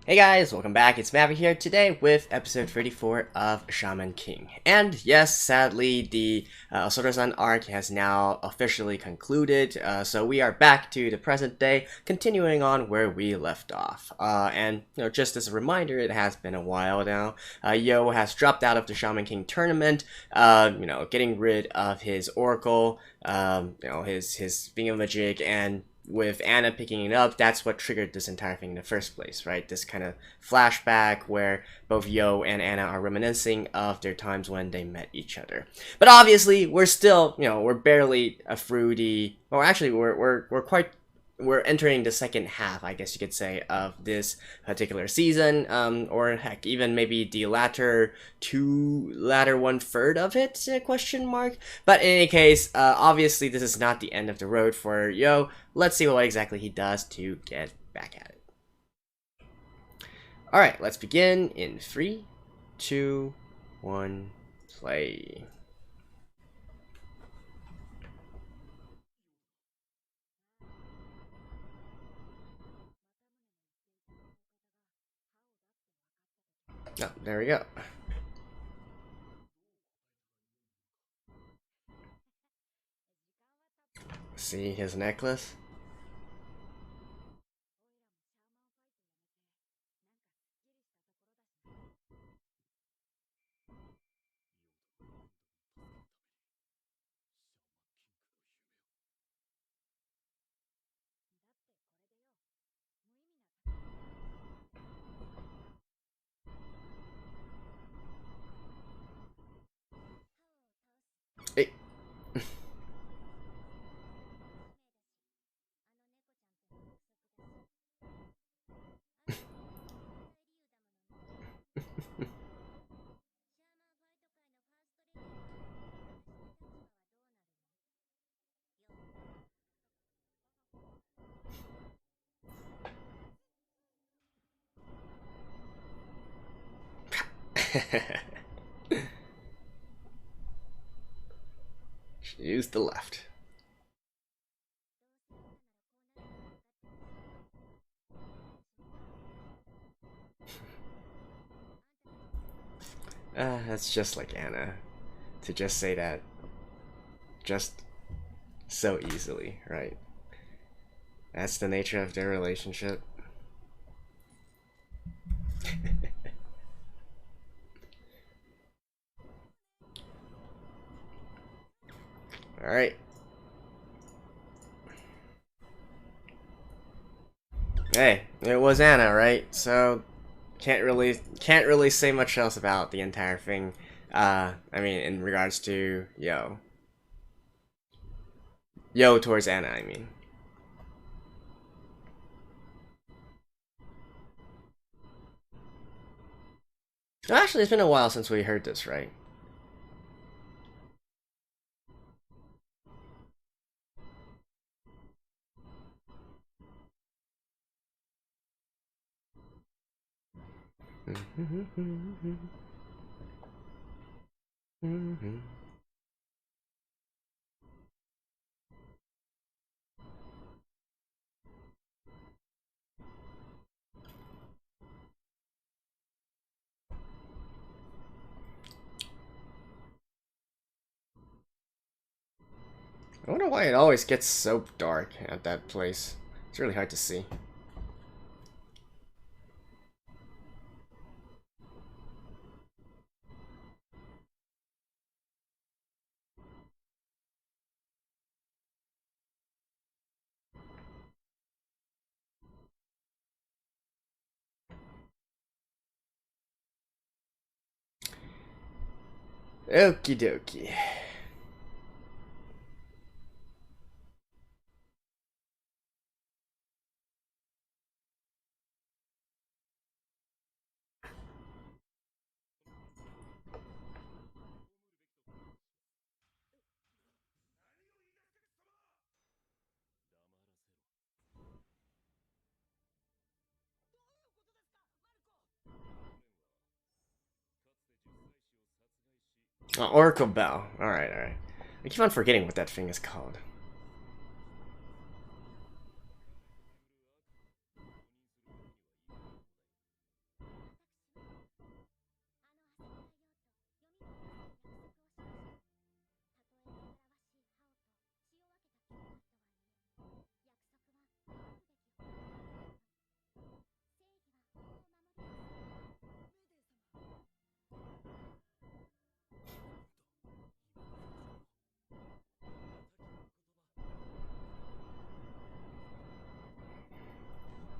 Hey guys, welcome back. It's Maverick here today with episode 34 of Shaman King. And yes, sadly, the Osorezan arc has now officially concluded, so we are back to the present day, continuing on where we left off. And just as a reminder, it has been a while now. Yo has dropped out of the Shaman King tournament, getting rid of his Oracle, his thingamajig, and with Anna picking it up, that's what triggered this entire thing in the first place, right? This kind of flashback where both Yo and Anna are reminiscing of their times when they met each other. But obviously, we're still, we're barely through the, well, actually, we're entering the second half, I guess you could say, of this particular season, or heck, even maybe the latter one third of it, question mark. But in any case, obviously this is not the end of the road for Yo. Let's see what exactly he does to get back at it. Alright, let's begin in 3, 2, 1, play. Oh, there we go. See his necklace? Hey. Use the left. That's just like Anna to just say that just so easily, right? That's the nature of their relationship. Alright. Hey, it was Anna, right? So can't really say much else about the entire thing. I mean, in regards to Yo towards Anna, I mean. Actually, it's been a while since we heard this, right? I wonder why it always gets so dark at that place. It's really hard to see. Okie dokie. Oracle Bell. Alright, alright. I keep on forgetting what that thing is called.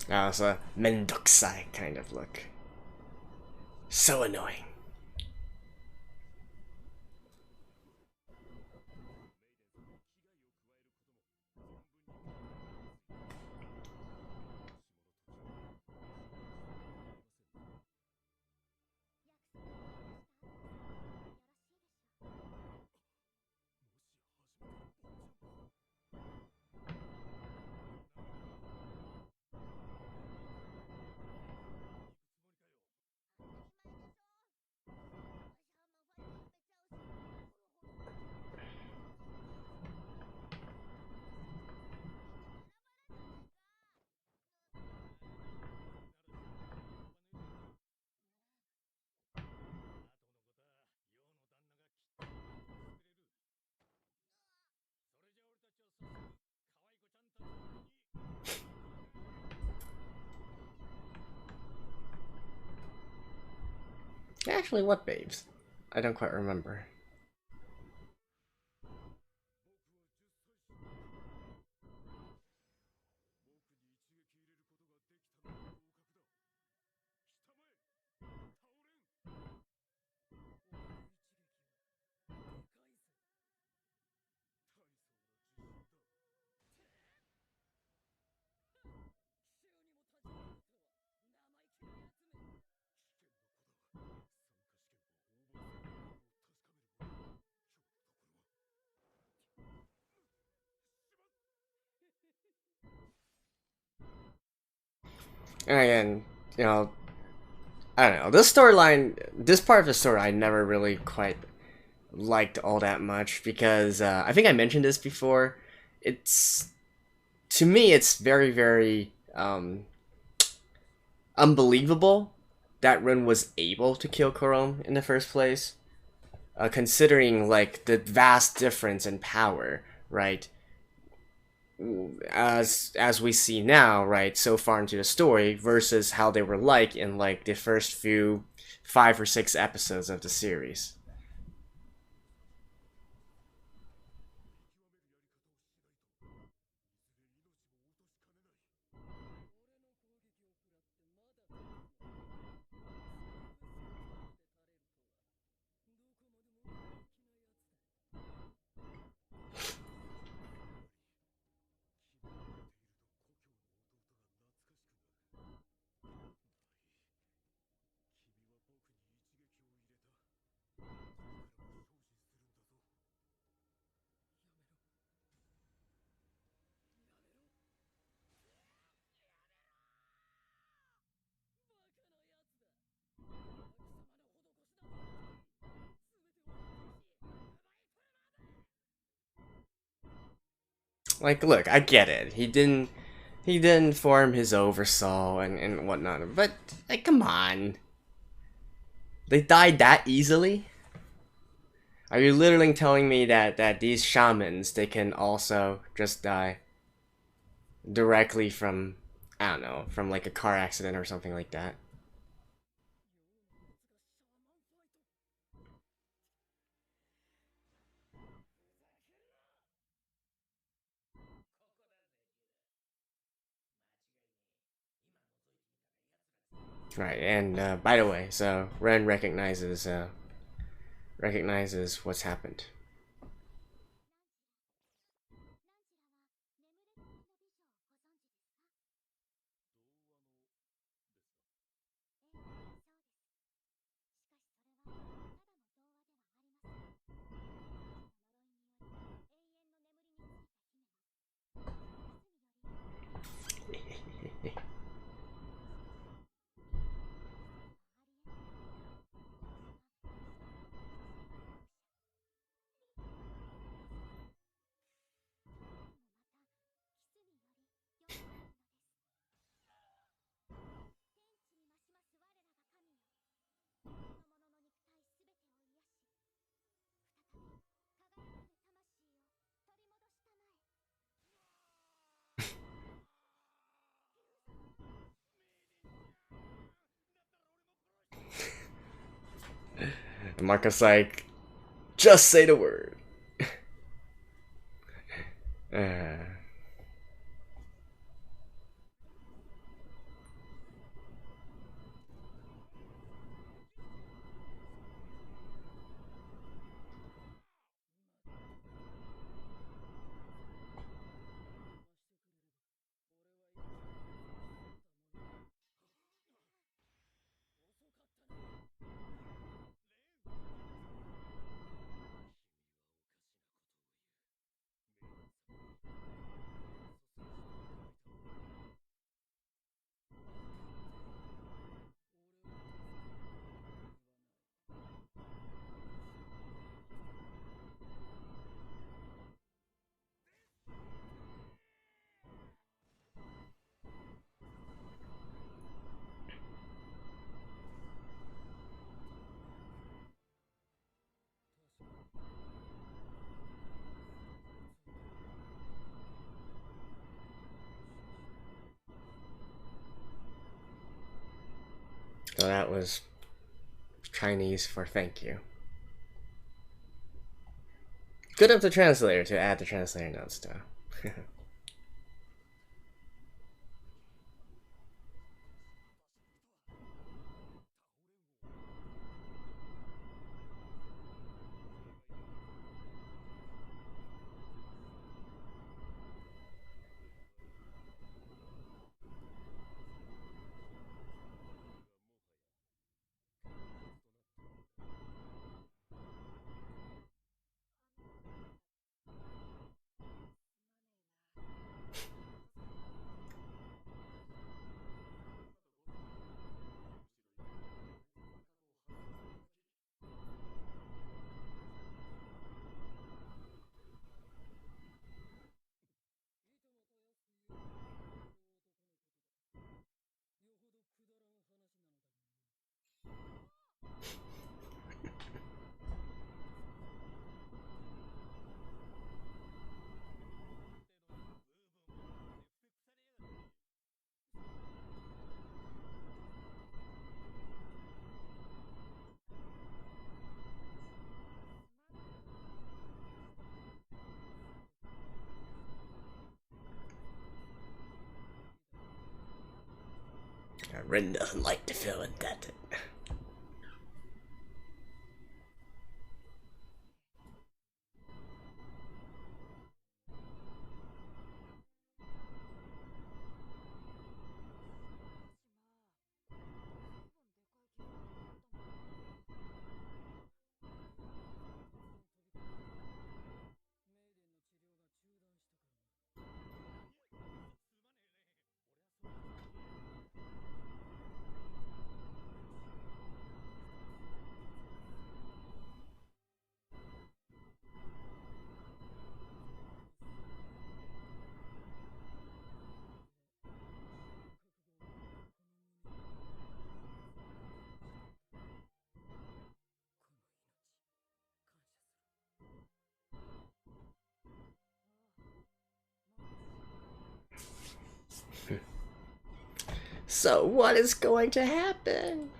That was a mendokusai kind of look. So annoying. Actually, what babes? I don't quite remember. And again, you know, I don't know. This storyline, this part of the story, I never really quite liked all that much because I think I mentioned this before. It's to me, it's very, very unbelievable that Rin was able to kill Korom in the first place, considering like the vast difference in power, right? As we see now, right, so far into the story versus how they were like in like the first few 5 or 6 episodes of the series. Like, look, I get it. He didn't form his oversoul and whatnot, but like, come on, they died that easily. Are you literally telling me that these shamans they can also just die directly from, I don't know, from like a car accident or something like that? Right, and by the way, so Ren recognizes what's happened. And Marco's like, just say the word. uh, So that was Chinese for thank you. Good of the translator to add the translator notes though. Rin doesn't like to feel indebted. So what is going to happen?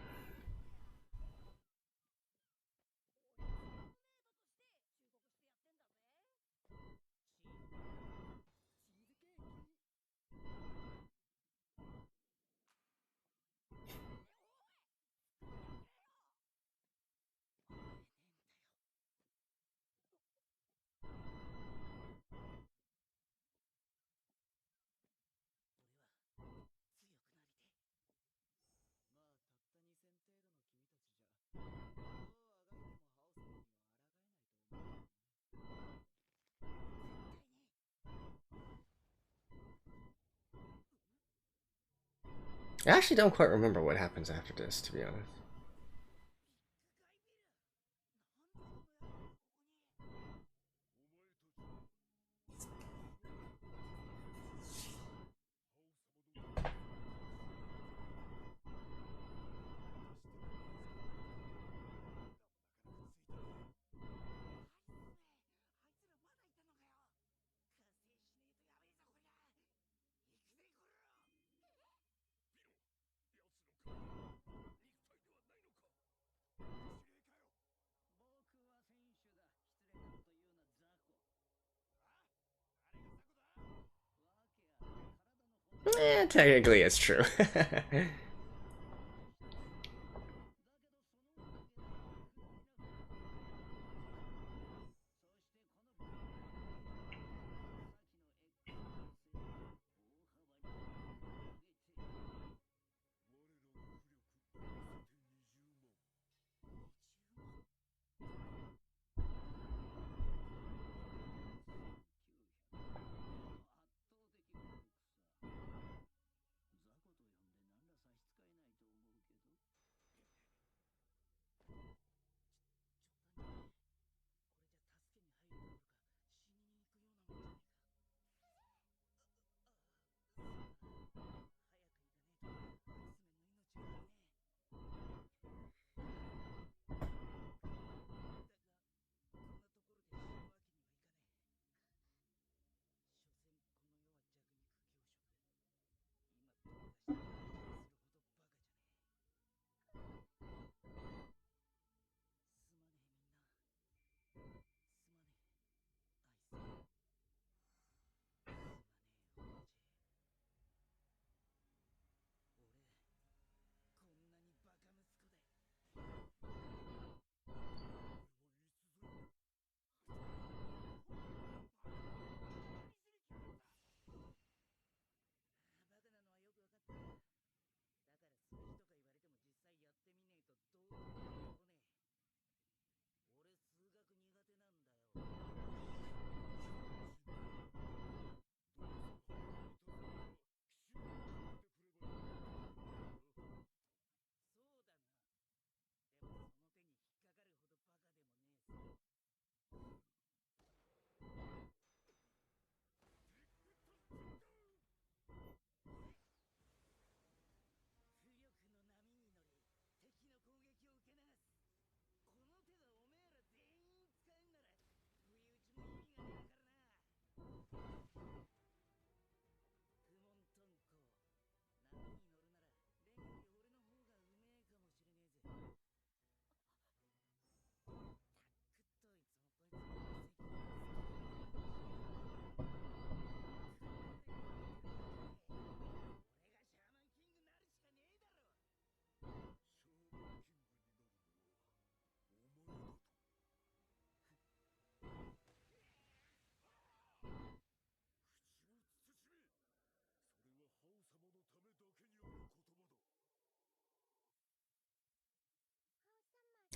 I actually don't quite remember what happens after this, to be honest. Technically it's true.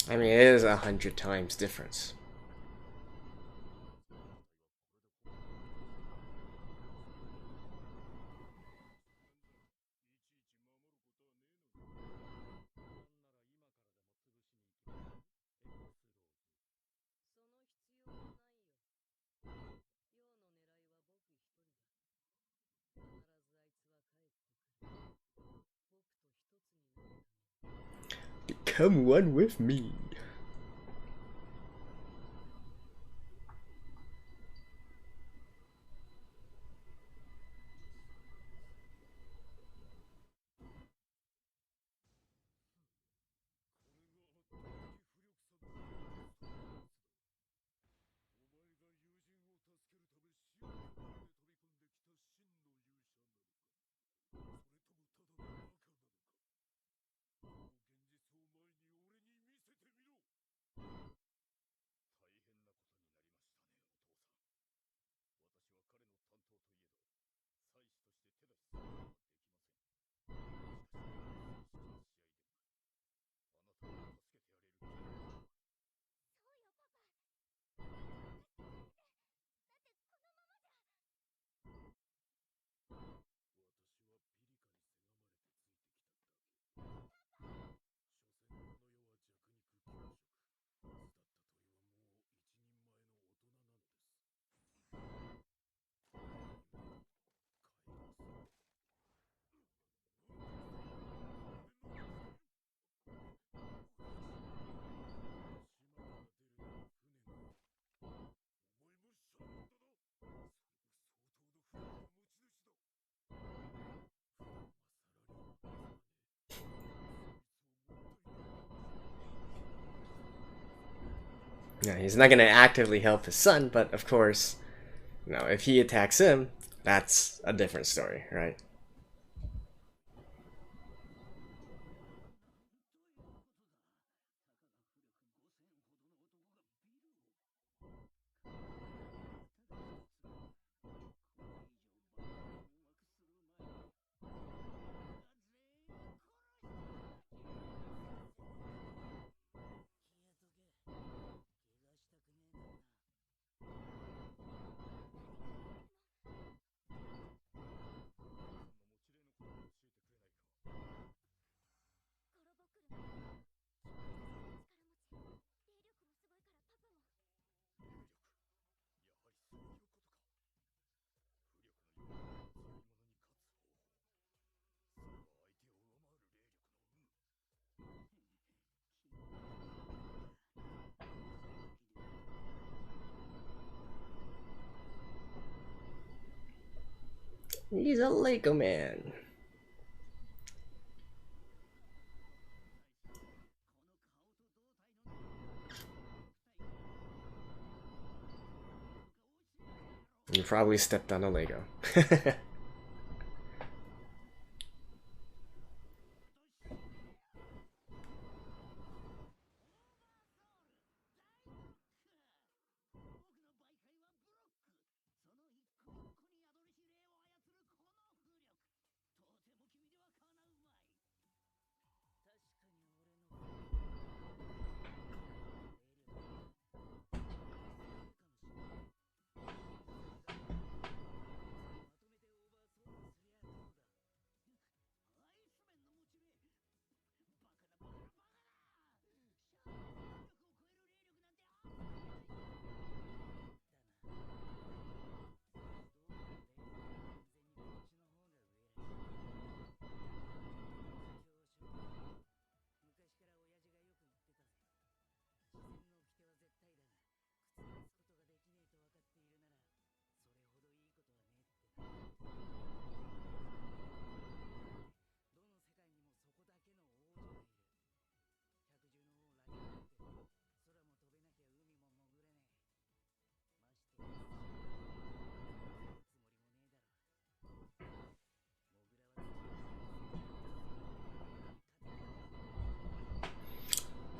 I mean, it is 100 times difference. Become one with me. Yeah, he's not gonna actively help his son, but of course, if he attacks him, that's a different story, right? He's a Lego man. You probably stepped on a Lego.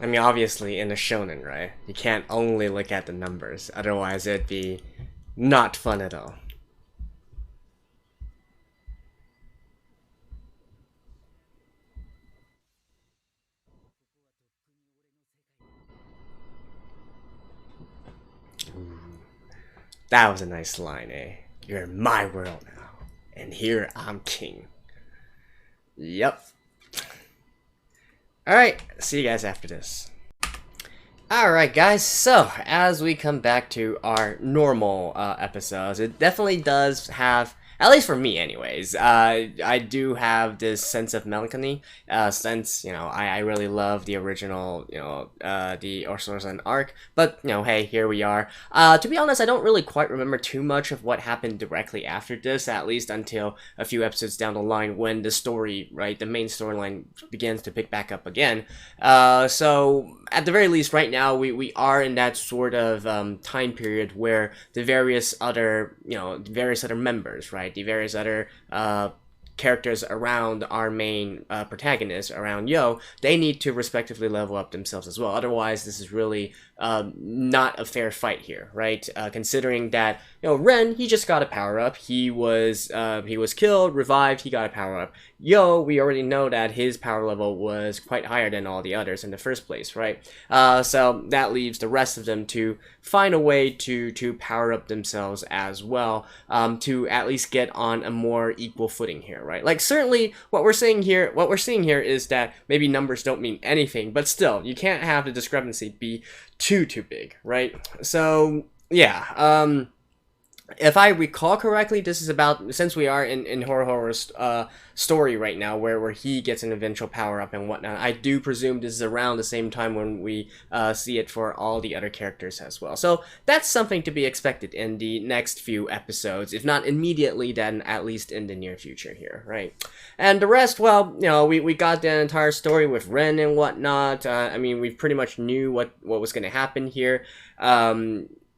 I mean, obviously, in a shonen, right? You can't only look at the numbers, otherwise, it'd be not fun at all. That was a nice line, eh? You're in my world now, and here I'm king. Yep. Alright, see you guys after this. Alright guys, so as we come back to our normal episodes, it definitely does have, at least for me anyways, I do have this sense of melancholy, since, you know, I really love the original, you know, the Osorezan arc, but, you know, hey, here we are. To be honest, I don't really quite remember too much of what happened directly after this, at least until a few episodes down the line when the story, right, the main storyline begins to pick back up again. So, at the very least, right now, we are in that sort of time period where the various other, you know, the various other members, right, the various other characters around our main protagonist, around Yo, they need to respectively level up themselves as well. Otherwise, this is really not a fair fight here, right? Considering that, you know, Ren, he just got a power up. He was killed, revived. He got a power up. Yo, we already know that his power level was quite higher than all the others in the first place, right? So that leaves the rest of them to find a way to power up themselves as well, to at least get on a more equal footing here, right? Like, certainly what we're seeing here is that maybe numbers don't mean anything, but still, you can't have the discrepancy be too big, right? So yeah, if I recall correctly, this is about, since we are in Horror's story right now, where he gets an eventual power-up and whatnot, I do presume this is around the same time when we see it for all the other characters as well. So that's something to be expected in the next few episodes, if not immediately, then at least in the near future here, right? And the rest, well, you know, we got the entire story with Ren and whatnot. I mean, we pretty much knew what was going to happen here.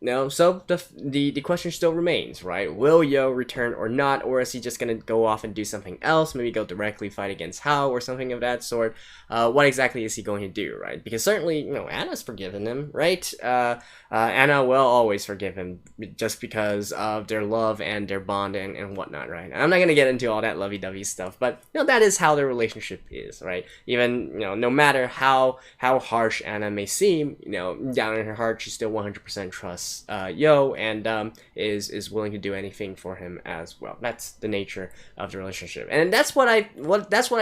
No, so the question still remains, right? Will Yo return or not, or is he just gonna go off and do something else? Maybe go directly fight against Hao or something of that sort. What exactly is he going to do, right? Because certainly, you know, Anna's forgiven him, right? Anna will always forgive him just because of their love and their bond and whatnot, right? I'm not gonna get into all that lovey-dovey stuff, but you know, that is how their relationship is, right? Even, you know, no matter how harsh Anna may seem, you know, down in her heart, she still 100% trusts Yo, and is willing to do anything for him as well. That's the nature of the relationship, and that's what I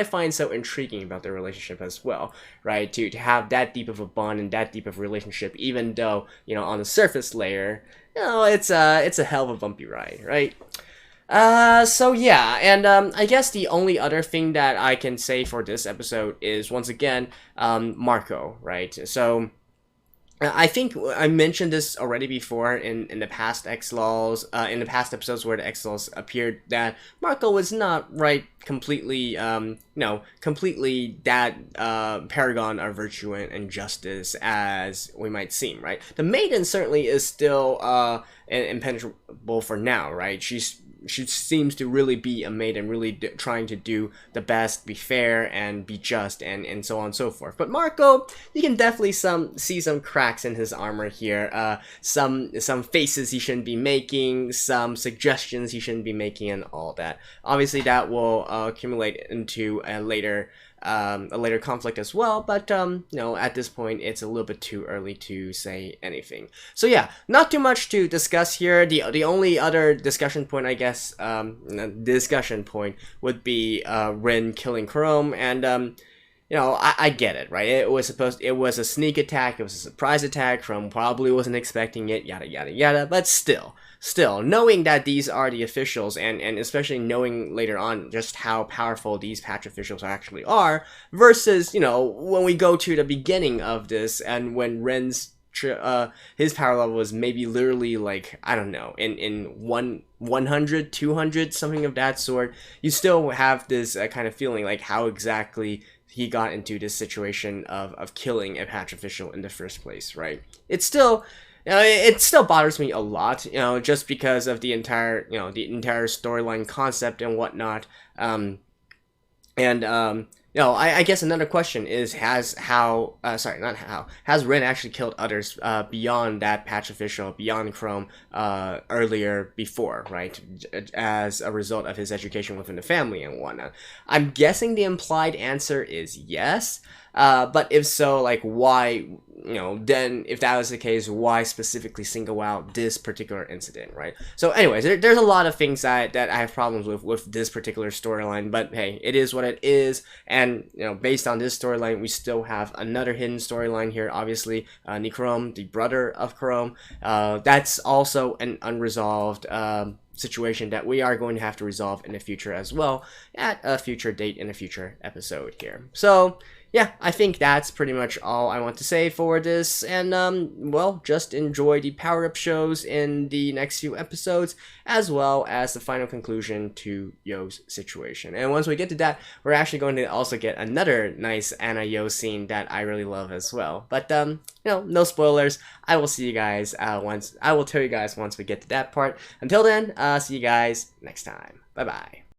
find so intriguing about the relationship as well, right? To have that deep of a bond and that deep of a relationship, even though, you know, on the surface layer, you know, it's a hell of a bumpy ride, right? So yeah, and I guess the only other thing that I can say for this episode is, once again, Marco, right? So I think I mentioned this already before in the past X-Laws, in the past episodes where the X-Laws appeared, that Marco was not, right, completely, completely that paragon of virtue and justice as we might seem, right? The maiden certainly is still impenetrable for now, right? She seems to really be a maiden, really trying to do the best, be fair, and be just, and so on and so forth. But Marco, you can definitely see some cracks in his armor here, some faces he shouldn't be making, some suggestions he shouldn't be making, and all that. Obviously, that will accumulate into a later conflict as well, but you know, at this point it's a little bit too early to say anything. So yeah, not too much to discuss here. The only other discussion point, I guess, discussion point would be Rin killing Chrome, and you know, I get it, right? It was a sneak attack, it was a surprise attack. Chrome probably wasn't expecting it, yada yada yada, but still, knowing that these are the officials, and especially knowing later on just how powerful these patch officials actually are, versus, you know, when we go to the beginning of this, and when Ren's his power level was maybe literally, like, I don't know, in 100, 200, something of that sort, you still have this kind of feeling like how exactly he got into this situation of killing a patch official in the first place, right? It's still... it still bothers me a lot, you know, just because of the entire storyline concept and whatnot. You know, I guess another question is, has Ren actually killed others beyond that patch official, beyond Chrome, earlier before, right? As a result of his education within the family and whatnot. I'm guessing the implied answer is yes. But if so, like, why then if that was the case, why specifically single out this particular incident, right? So anyways, there's a lot of things that I have problems with this particular storyline, but hey, it is what it is. And based on this storyline, we still have another hidden storyline here, obviously. Nikrom, the brother of Chrome, that's also an unresolved situation that we are going to have to resolve in the future as well, at a future date in a future episode here. So yeah, I think that's pretty much all I want to say for this, and well, just enjoy the power-up shows in the next few episodes, as well as the final conclusion to Yo's situation. And once we get to that, we're actually going to also get another nice Anna Yo scene that I really love as well. But no spoilers. I will see you guys I will tell you guys once we get to that part. Until then, see you guys next time. Bye bye.